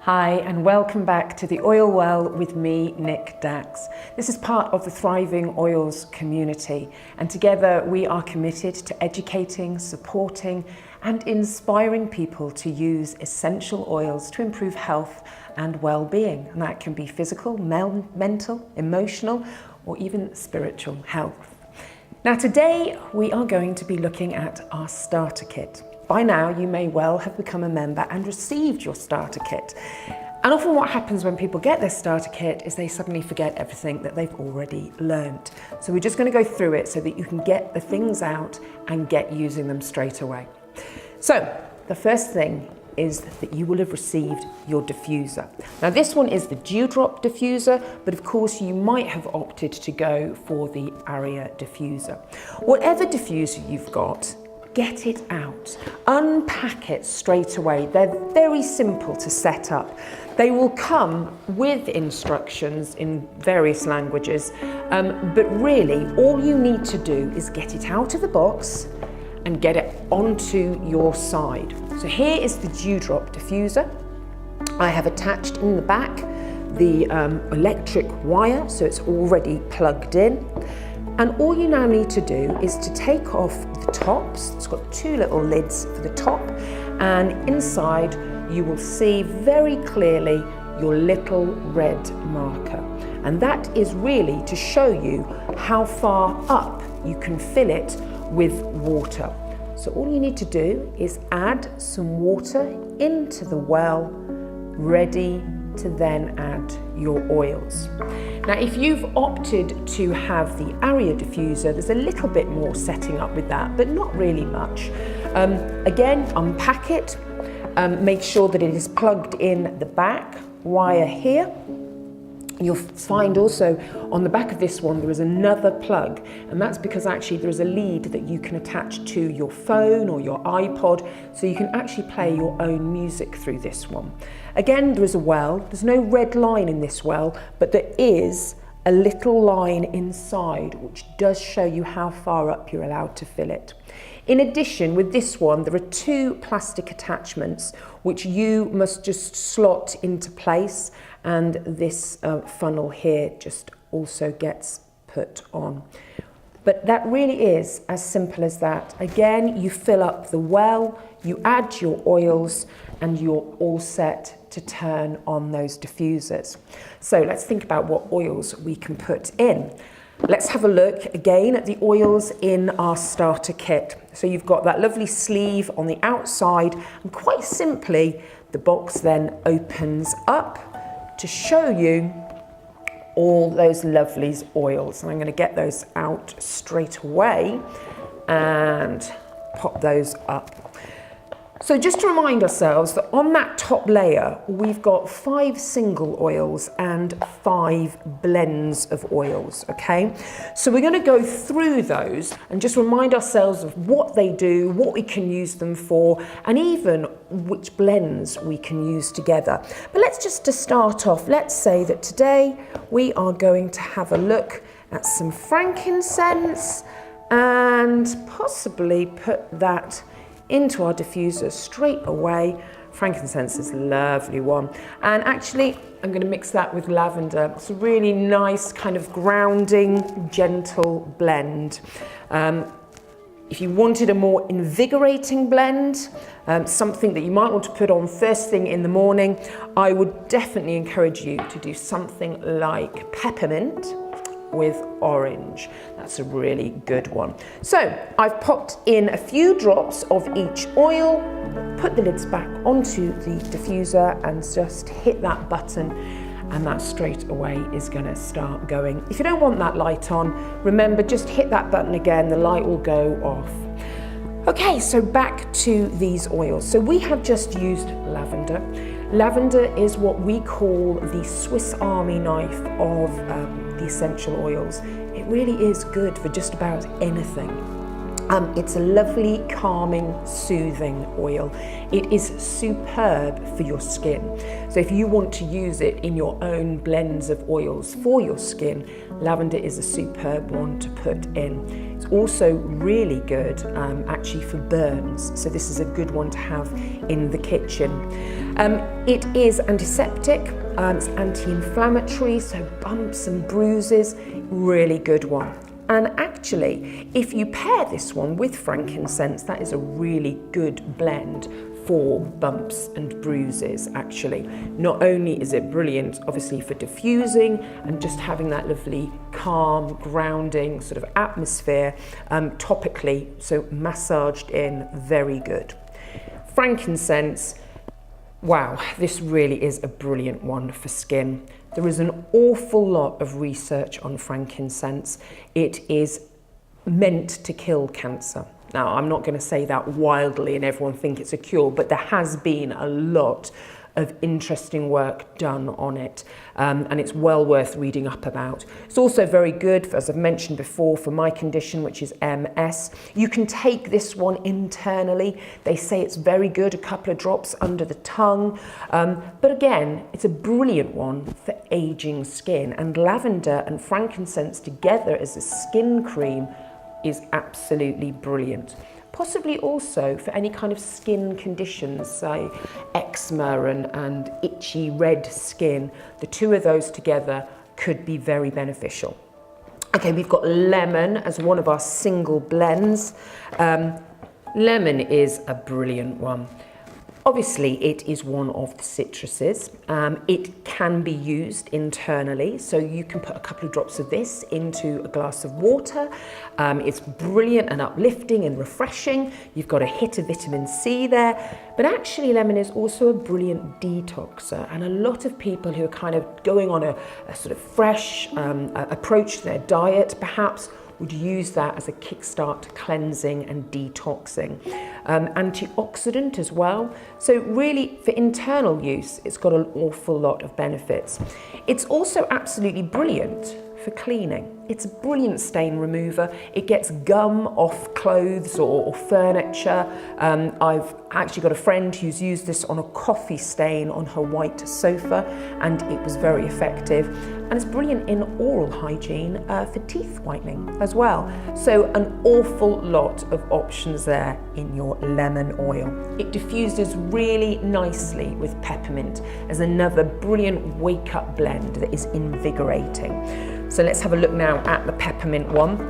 Hi and welcome back to the Oil Well with me, Nick Dax. This is part of the Thriving Oils community, and together we are committed to educating, supporting and inspiring people to use essential oils to improve health and well-being. And that can be physical, mental, emotional or even spiritual health. Now today we are going to be looking at our starter kit. By now, you may well have become a member and received your starter kit. And often what happens when people get their starter kit is they suddenly forget everything that they've already learned. So we're just going to go through it so that you can get the things out and get using them straight away. So the first thing is that you will have received your diffuser. Now this one is the dewdrop diffuser, but of course you might have opted to go for the Aria diffuser. Whatever diffuser you've got, get it out, unpack it straight away. They're very simple to set up. They will come with instructions in various languages, but really all you need to do is get it out of the box and get it onto your side. So here is the dewdrop diffuser. I have attached in the back the electric wire, so it's already plugged in. And all you now need to do is to take off the tops. It's got two little lids for the top, and inside you will see very clearly your little red marker. And that is really to show you how far up you can fill it with water. So all you need to do is add some water into the well, ready to then add your oils. Now if you've opted to have the Aria diffuser, there's a little bit more setting up with that, but not really much. Again, unpack it, make sure that it is plugged in the back wire here. You'll find also on the back of this one there is another plug, and that's because actually there is a lead that you can attach to your phone or your iPod, so you can actually play your own music through this one. Again, there is a well. There's no red line in this well, but there is a little line inside which does show you how far up you're allowed to fill it. In addition, with this one, there are two plastic attachments which you must just slot into place, and this funnel here just also gets put on. But that really is as simple as that. Again, you fill up the well, you add your oils, and you're all set to turn on those diffusers. So let's think about what oils we can put in. Let's have a look again at the oils in our starter kit. So you've got that lovely sleeve on the outside, and quite simply, the box then opens up to show you all those lovely oils. And I'm going to get those out straight away and pop those up. So just to remind ourselves that on that top layer, we've got 5 single oils and 5 blends of oils, okay? So we're going to go through those and just remind ourselves of what they do, what we can use them for, and even which blends we can use together. But let's just to start off, let's say that today we are going to have a look at some frankincense and possibly put that into our diffuser straight away. Frankincense is a lovely one. And actually, I'm going to mix that with lavender. It's a really nice kind of grounding, gentle blend. If you wanted a more invigorating blend, something that you might want to put on first thing in the morning, I would definitely encourage you to do something like peppermint with orange. That's a really good one. So I've popped in a few drops of each oil, put the lids back onto the diffuser and just hit that button, and that straight away is going to start going. If you don't want that light on, remember, just hit that button again, the light will go off. Okay, so back to these oils. So we have just used lavender. Lavender is what we call the Swiss Army knife of the essential oils. It really is good for just about anything. It's a lovely, calming, soothing oil. It is superb for your skin. So if you want to use it in your own blends of oils for your skin, lavender is a superb one to put in. It's also really good actually for burns. So this is a good one to have in the kitchen. It is antiseptic, it's anti-inflammatory, so bumps and bruises, really good one. And actually, if you pair this one with frankincense, that is a really good blend for bumps and bruises, actually. Not only is it brilliant, obviously, for diffusing and just having that lovely, calm, grounding sort of atmosphere topically, so massaged in, very good. Frankincense, wow, this really is a brilliant one for skin. There is an awful lot of research on frankincense. It is meant to kill cancer. Now, I'm not going to say that wildly and everyone think it's a cure, but there has been a lot of interesting work done on it, and it's well worth reading up about. It's also very good, as I've mentioned before, for my condition, which is MS. You can take this one internally. They say it's very good, a couple of drops under the tongue, but again, it's a brilliant one for aging skin, and lavender and frankincense together as a skin cream is absolutely brilliant. Possibly also for any kind of skin conditions, say eczema and itchy red skin. The two of those together could be very beneficial. Okay, we've got lemon as one of our single blends. Lemon is a brilliant one. Obviously, it is one of the citruses. It can be used internally, so you can put a couple of drops of this into a glass of water. It's brilliant and uplifting and refreshing. You've got a hit of vitamin C there, but actually lemon is also a brilliant detoxer, and a lot of people who are kind of going on a sort of fresh approach to their diet, perhaps, would use that as a kickstart to cleansing and detoxing. Antioxidant as well. So really for internal use, it's got an awful lot of benefits. It's also absolutely brilliant for cleaning. It's a brilliant stain remover. It gets gum off clothes or furniture. I've actually got a friend who's used this on a coffee stain on her white sofa, and it was very effective. And it's brilliant in oral hygiene for teeth whitening as well. So an awful lot of options there in your lemon oil. It diffuses really nicely with peppermint as another brilliant wake-up blend that is invigorating. So let's have a look now at the peppermint one.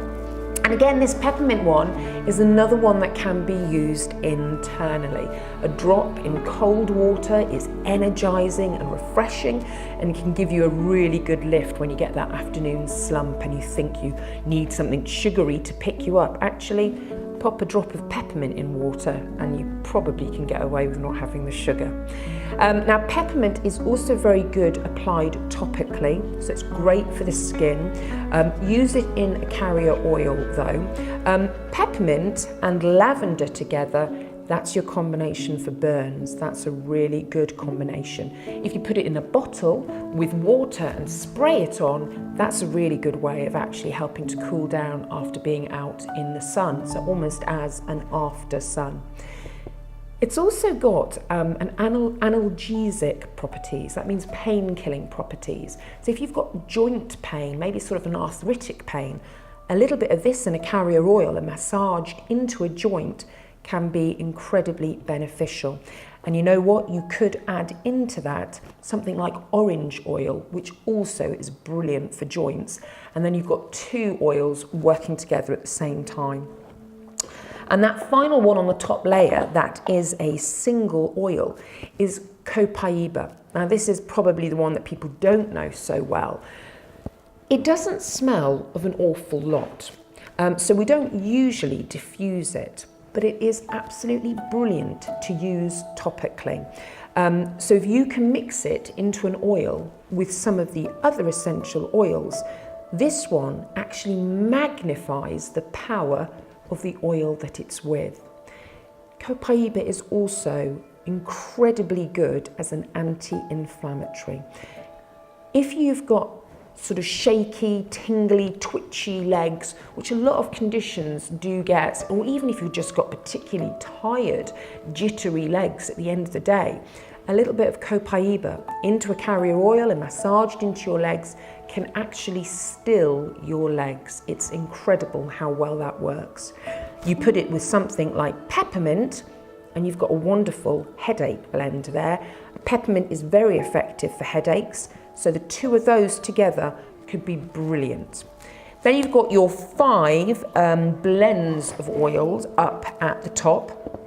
And again, this peppermint one is another one that can be used internally. A drop in cold water is energizing and refreshing, and can give you a really good lift when you get that afternoon slump and you think you need something sugary to pick you up. Actually, pop a drop of peppermint in water and you probably can get away with not having the sugar. Now, peppermint is also very good applied topically, so it's great for the skin. Use it in a carrier oil though. Peppermint and lavender together, that's your combination for burns. That's a really good combination. If you put it in a bottle with water and spray it on, that's a really good way of actually helping to cool down after being out in the sun, so almost as an after sun. It's also got analgesic properties. That means pain-killing properties. So if you've got joint pain, maybe sort of an arthritic pain, a little bit of this in a carrier oil and massaged into a joint can be incredibly beneficial. And you know what? You could add into that something like orange oil, which also is brilliant for joints. And then you've got two oils working together at the same time. And that final one on the top layer, that is a single oil, is copaiba. Now this is probably the one that people don't know so well. It doesn't smell of an awful lot, so we don't usually diffuse it, but it is absolutely brilliant to use topically. So if you can mix it into an oil with some of the other essential oils, this one actually magnifies the power of the oil that it's with. Copaiba is also incredibly good as an anti-inflammatory. If you've got sort of shaky, tingly, twitchy legs, which a lot of conditions do get, or even if you've just got particularly tired, jittery legs at the end of the day, a little bit of copaiba into a carrier oil and massaged into your legs can actually still your legs. It's incredible how well that works. You put it with something like peppermint and you've got a wonderful headache blend there. Peppermint is very effective for headaches, so the two of those together could be brilliant. Then you've got your 5 blends of oils up at the top.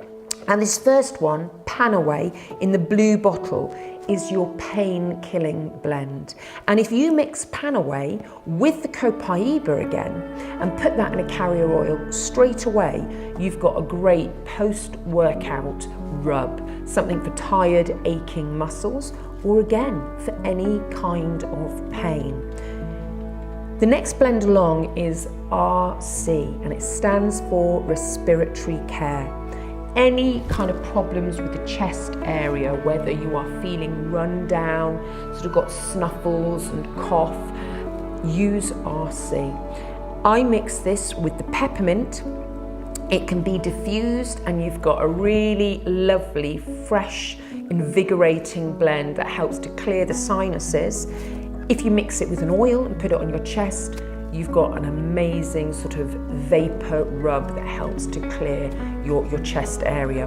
And this first one, Panaway, in the blue bottle, is your pain-killing blend. And if you mix Panaway with the copaiba again and put that in a carrier oil straight away, you've got a great post-workout rub, something for tired, aching muscles, or again, for any kind of pain. The next blend along is RC, and it stands for respiratory care. Any kind of problems with the chest area, whether you are feeling run down, sort of got snuffles and cough, use RC. I mix this with the peppermint. It can be diffused and you've got a really lovely, fresh, invigorating blend that helps to clear the sinuses. If you mix it with an oil and put it on your chest, you've got an amazing sort of vapor rub that helps to clear your chest area.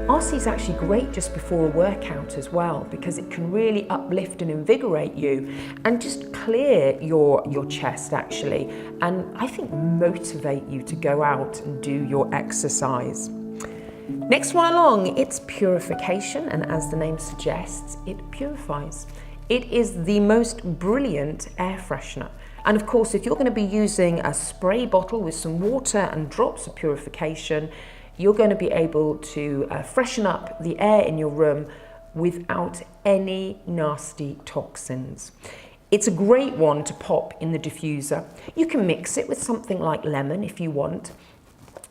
RC is actually great just before a workout as well, because it can really uplift and invigorate you and just clear your chest actually, and I think motivate you to go out and do your exercise. Next one along, it's purification, and as the name suggests, it purifies. It is the most brilliant air freshener. And of course, if you're going to be using a spray bottle with some water and drops of purification, you're going to be able to freshen up the air in your room without any nasty toxins. It's a great one to pop in the diffuser. You can mix it with something like lemon if you want.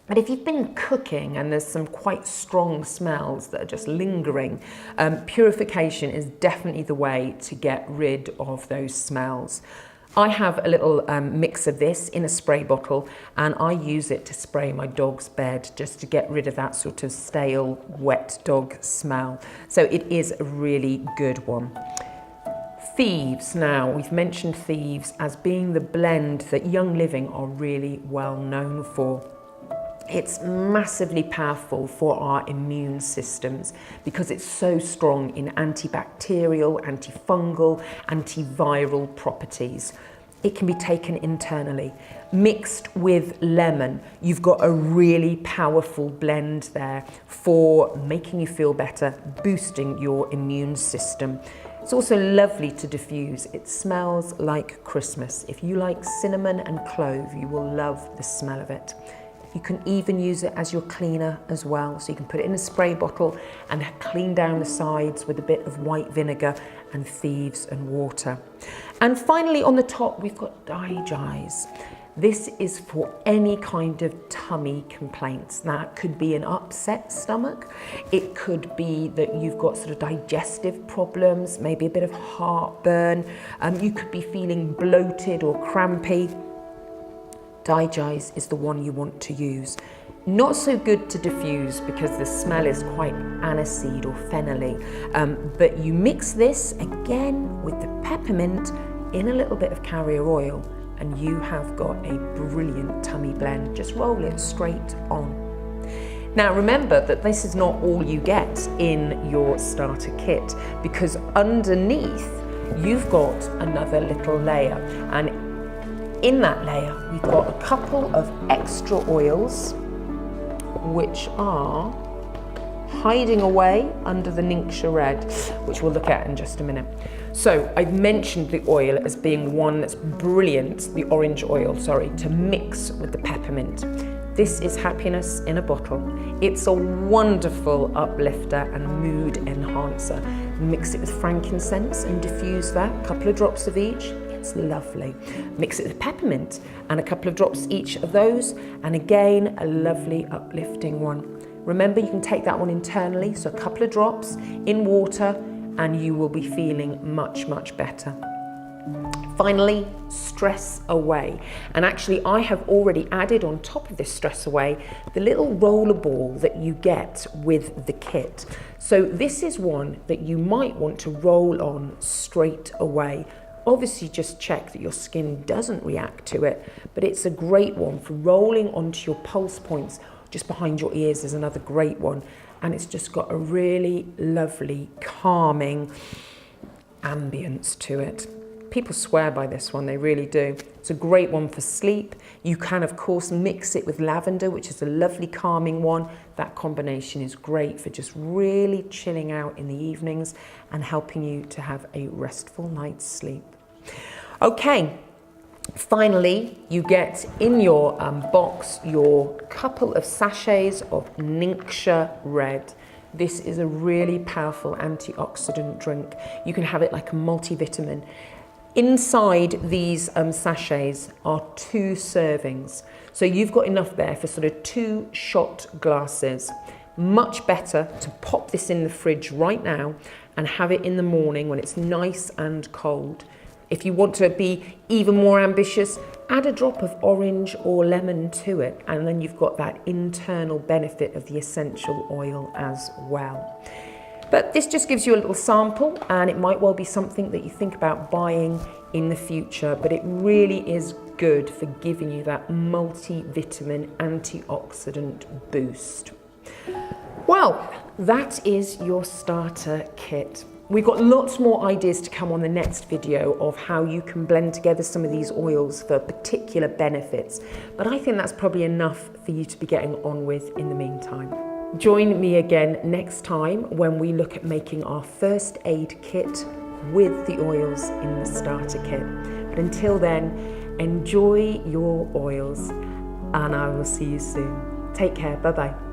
But if you've been cooking and there's some quite strong smells that are just lingering, purification is definitely the way to get rid of those smells. I have a little mix of this in a spray bottle, and I use it to spray my dog's bed just to get rid of that sort of stale, wet dog smell. So it is a really good one. Thieves. Now, we've mentioned Thieves as being the blend that Young Living are really well known for. It's massively powerful for our immune systems because it's so strong in antibacterial, antifungal, antiviral properties. It can be taken internally. Mixed with lemon, you've got a really powerful blend there for making you feel better, boosting your immune system. It's also lovely to diffuse. It smells like Christmas. If you like cinnamon and clove, you will love the smell of it. You can even use it as your cleaner as well. So you can put it in a spray bottle and clean down the sides with a bit of white vinegar and Thieves and water. And finally on the top, we've got Digest. This is for any kind of tummy complaints. That could be an upset stomach. It could be that you've got sort of digestive problems, maybe a bit of heartburn. You could be feeling bloated or crampy. Digest is the one you want to use. Not so good to diffuse because the smell is quite aniseed or fennelly, but you mix this again with the peppermint in a little bit of carrier oil and you have got a brilliant tummy blend. Just roll it straight on. Now remember that this is not all you get in your starter kit, because underneath you've got another little layer, and in that layer, we've got a couple of extra oils which are hiding away under the Ningxia Red, which we'll look at in just a minute. So I've mentioned the oil as being one that's brilliant, the orange oil, sorry, to mix with the peppermint. This is happiness in a bottle. It's a wonderful uplifter and mood enhancer. Mix it with frankincense and diffuse that, a couple of drops of each. It's lovely. Mix it with peppermint and a couple of drops each of those, and again a lovely uplifting one. Remember, you can take that one internally, so a couple of drops in water and you will be feeling much, much better. Finally, stress away. And actually I have already added on top of this stress away the little roller ball that you get with the kit. So this is one that you might want to roll on straight away. Obviously just check that your skin doesn't react to it, but it's a great one for rolling onto your pulse points. Just behind your ears is another great one. And it's just got a really lovely, calming ambience to it. People swear by this one, they really do. It's a great one for sleep. You can, of course, mix it with lavender, which is a lovely calming one. That combination is great for just really chilling out in the evenings and helping you to have a restful night's sleep. Okay, finally, you get in your box your couple of sachets of Ningxia Red. This is a really powerful antioxidant drink. You can have it like a multivitamin. Inside these sachets are 2 servings. So you've got enough there for sort of 2 shot glasses. Much better to pop this in the fridge right now and have it in the morning when it's nice and cold. If you want to be even more ambitious, add a drop of orange or lemon to it, and then you've got that internal benefit of the essential oil as well. But this just gives you a little sample, and it might well be something that you think about buying in the future, but it really is good for giving you that multivitamin antioxidant boost. Well, that is your starter kit. We've got lots more ideas to come on the next video of how you can blend together some of these oils for particular benefits, but I think that's probably enough for you to be getting on with in the meantime. Join me again next time when we look at making our first aid kit with the oils in the starter kit. But until then, enjoy your oils, and I will see you soon. Take care, bye-bye.